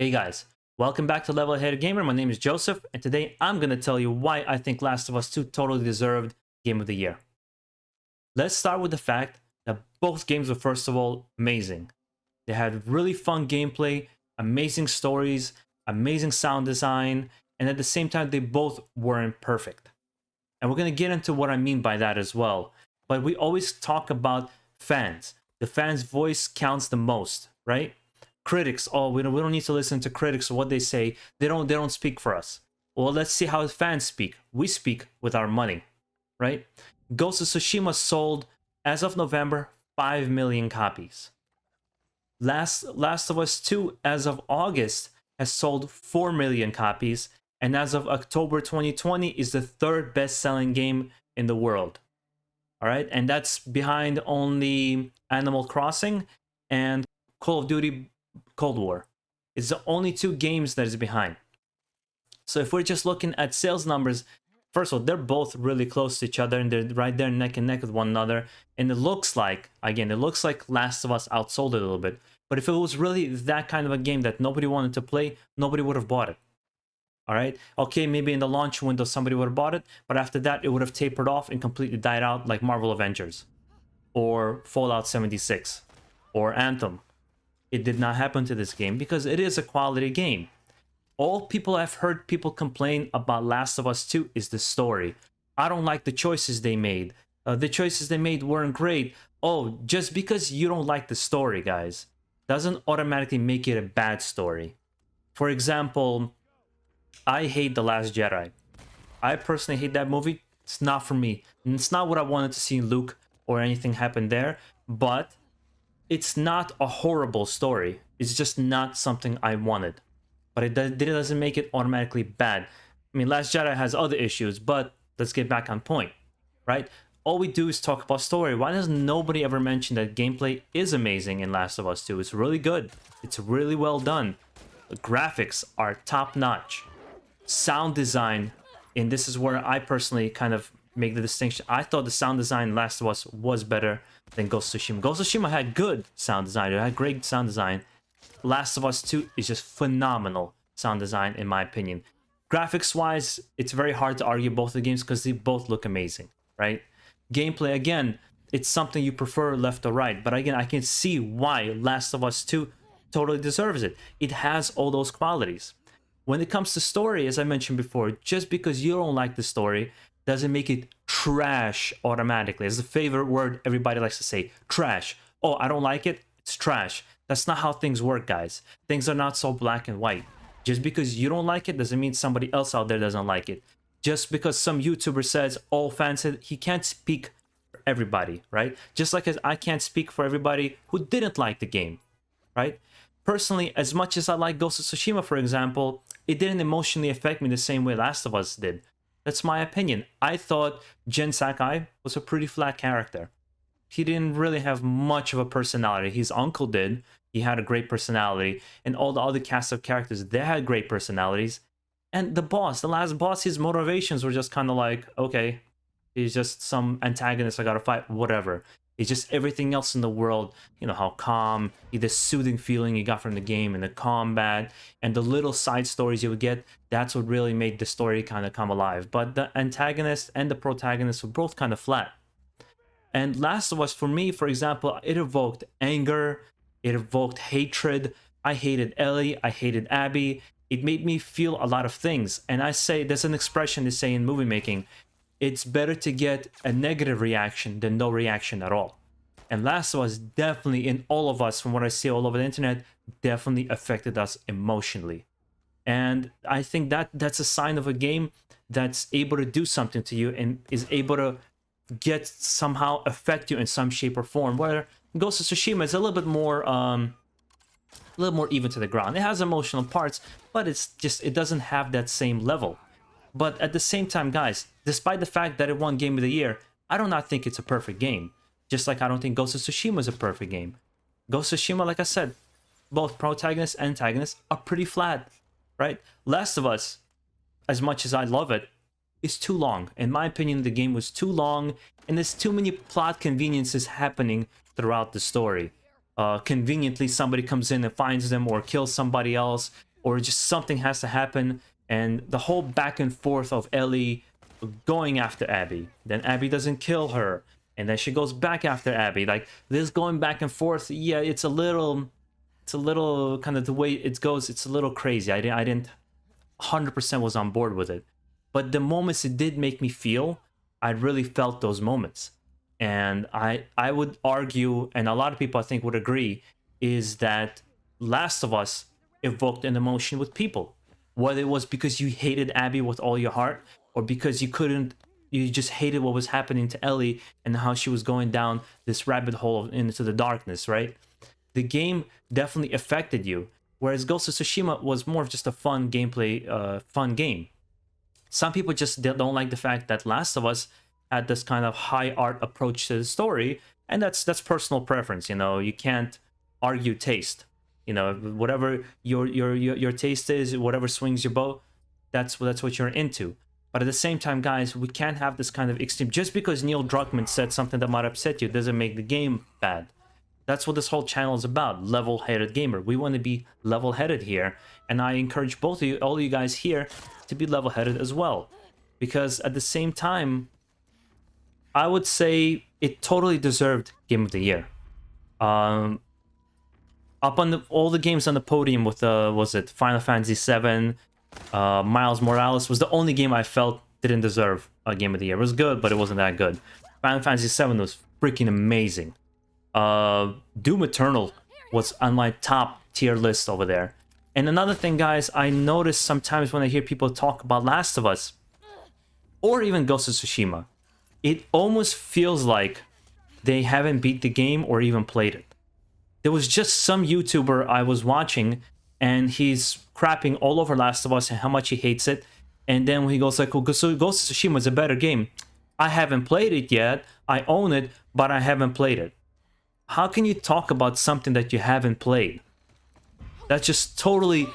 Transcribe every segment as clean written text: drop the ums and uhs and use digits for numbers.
Hey guys, welcome back to Level Headed Gamer. My name is Joseph, and today I'm going to tell you why I think Last of Us 2 totally deserved Game of the Year. Let's start with the fact that both games were, first of all, amazing. They had really fun gameplay, amazing stories, amazing sound design, and at the same time, they both weren't perfect. And we're going to get into what I mean by that as well. But we always talk about fans. The fans' voice counts the most, right? Critics, oh, we don't need to listen to critics or what they say. They don't speak for us. Well, let's see how fans speak. We speak with our money, right? Ghost of Tsushima sold, as of November, 5 million copies. Last of Us 2, as of August, has sold 4 million copies, and as of October 2020 is the third best-selling game in the world. All right, and that's behind only Animal Crossing and Call of Duty Cold War. It's the only two games that is behind. So if we're just looking at sales numbers, first of all, they're both really close to each other and they're right there neck and neck with one another. And it looks like, again, it looks like Last of Us outsold it a little bit. But if it was really that kind of a game that nobody wanted to play, nobody would have bought it. All right. Okay, maybe in the launch window somebody would have bought it, but after that it would have tapered off and completely died out like Marvel Avengers or Fallout 76 or Anthem. It did not happen to this game because it is a quality game. All people I've heard people complain about Last of Us 2 is the story. I don't like the choices they made. The choices they made weren't great. Oh, just because you don't like the story, guys, doesn't automatically make it a bad story. For example, I hate The Last Jedi. I personally hate that movie. It's not for me. And it's not what I wanted to see in Luke or anything happen there. But it's not a horrible story. It's just not something I wanted. But it doesn't make it automatically bad. I mean, Last Jedi has other issues, but let's get back on point, right? All we do is talk about story. Why does nobody ever mention that gameplay is amazing in Last of Us 2? It's really good. It's really well done. The graphics are top-notch. Sound design, and this is where I personally kind of make the distinction. I thought the sound design in Last of Us was better than Ghost of Tsushima. Ghost of Tsushima had good sound design. It had great sound design. Last of Us 2 is just phenomenal sound design, in my opinion. Graphics-wise, it's very hard to argue both the games because they both look amazing, right? Gameplay, again, it's something you prefer left or right. But again, I can see why Last of Us 2 totally deserves it. It has all those qualities. When it comes to story, as I mentioned before, just because you don't like the story doesn't make it trash automatically. It's the favorite word everybody likes to say, trash. Oh, I don't like it, it's trash. That's not how things work, guys. Things are not so black and white. Just because you don't like it doesn't mean somebody else out there doesn't like it. Just because some YouTuber says all fans said, he can't speak for everybody, right? Just like as I can't speak for everybody who didn't like the game, right? Personally, as much as I like Ghost of Tsushima, for example, it didn't emotionally affect me the same way Last of Us did. That's my opinion. I thought Jin Sakai was a pretty flat character. He didn't really have much of a personality. His uncle did. He had a great personality. And all the other cast of characters, they had great personalities. And the boss, the last boss, his motivations were just kind of like, okay, he's just some antagonist I gotta fight, whatever. It's just everything else in the world, you know, how calm, the soothing feeling you got from the game and the combat and the little side stories you would get, that's what really made the story kind of come alive. But the antagonist and the protagonist were both kind of flat. And Last of Us, for me, for example, it evoked anger, it evoked hatred. I hated Ellie, I hated Abby. It made me feel a lot of things. And I say, there's an expression they say in movie making, it's better to get a negative reaction than no reaction at all. And Last of Us definitely, in all of us, from what I see all over the internet, definitely affected us emotionally. And I think that that's a sign of a game that's able to do something to you and is able to get somehow affect you in some shape or form. Where Ghost of Tsushima is a little bit more even to the ground. It has emotional parts, but it's just, it doesn't have that same level. But at the same time, guys, despite the fact that it won Game of the Year, I do not think it's a perfect game. Just like I don't think Ghost of Tsushima is a perfect game. Ghost of Tsushima, like I said, both protagonists and antagonists are pretty flat, right? Last of Us, as much as I love it, is too long. In my opinion, the game was too long, and there's too many plot conveniences happening throughout the story. Conveniently, somebody comes in and finds them or kills somebody else. or just something has to happen. And the whole back and forth of Ellie going after Abby, then Abby doesn't kill her, and then she goes back after Abby. Like this going back and forth, yeah, it's a little kind of the way it goes. It's a little crazy. I didn't 100% was on board with it, but the moments it did make me feel, I really felt those moments. And I would argue, and a lot of people I think would agree, is that Last of Us evoked an emotion with people, whether it was because you hated Abby with all your heart, or because you just hated what was happening to Ellie and how she was going down this rabbit hole into the darkness, right? The game definitely affected you, whereas Ghost of Tsushima was more of just a fun gameplay, fun game. Some people just don't like the fact that Last of Us had this kind of high art approach to the story, and that's personal preference. You know, you can't argue taste. You know, whatever your taste is, whatever swings your boat, that's what you're into. But at the same time, guys, we can't have this kind of extreme. Just because Neil Druckmann said something that might upset you doesn't make the game bad. That's what this whole channel is about, level-headed gamer. We want to be level-headed here, and I encourage both of you, all of you guys here, to be level-headed as well. Because at the same time, I would say it totally deserved Game of the Year. Up on all the games on the podium with was it Final Fantasy VII, Miles Morales was the only game I felt didn't deserve a Game of the Year. It was good, but it wasn't that good. Final Fantasy VII was freaking amazing. Doom Eternal was on my top tier list over there. And another thing, guys, I notice sometimes when I hear people talk about Last of Us, or even Ghost of Tsushima, it almost feels like they haven't beat the game or even played it. There was just some YouTuber I was watching, and he's crapping all over Last of Us and how much he hates it. And then when he goes like, well, Ghost of Tsushima is a better game. I haven't played it yet. I own it, but I haven't played it. How can you talk about something that you haven't played? That just totally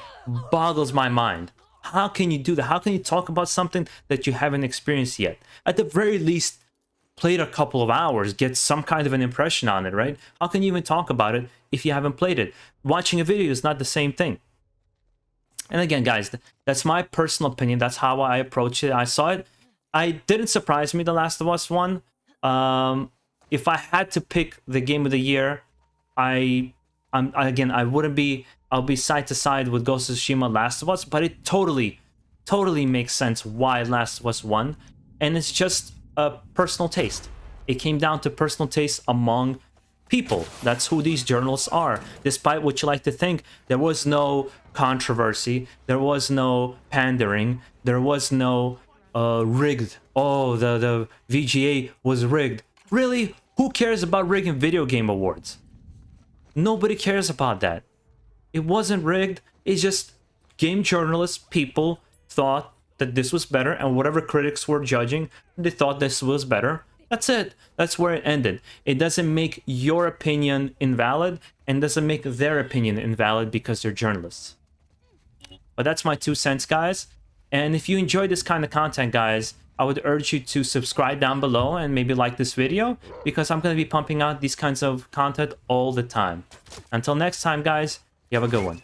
boggles my mind. How can you do that? How can you talk about something that you haven't experienced yet? At the very least, played a couple of hours, get some kind of an impression on it, right? How can you even talk about it if you haven't played it? Watching a video is not the same thing. And again, guys, that's my personal opinion. That's how I approach it. I saw it. I didn't surprise me, The Last of Us one. If I had to pick the Game of the Year, I wouldn't be. I'll be side to side with Ghost of Tsushima, Last of Us, but it totally makes sense why Last of Us won, and it's just a personal taste. It came down to personal taste among people. That's who these journalists are. Despite what you like to think, there was no controversy, there was no pandering, there was no rigged. Oh, the VGA was rigged. Really? Who cares about rigging video game awards? Nobody cares about that. It wasn't rigged. It's just game journalists, people thought that this was better, and whatever critics were judging, they thought this was better. That's it. That's where it ended. It doesn't make your opinion invalid, and doesn't make their opinion invalid because they're journalists. But that's my 2 cents, guys. And if you enjoy this kind of content, guys, I would urge you to subscribe down below and maybe like this video, because I'm going to be pumping out these kinds of content all the time. Until next time, guys, you have a good one.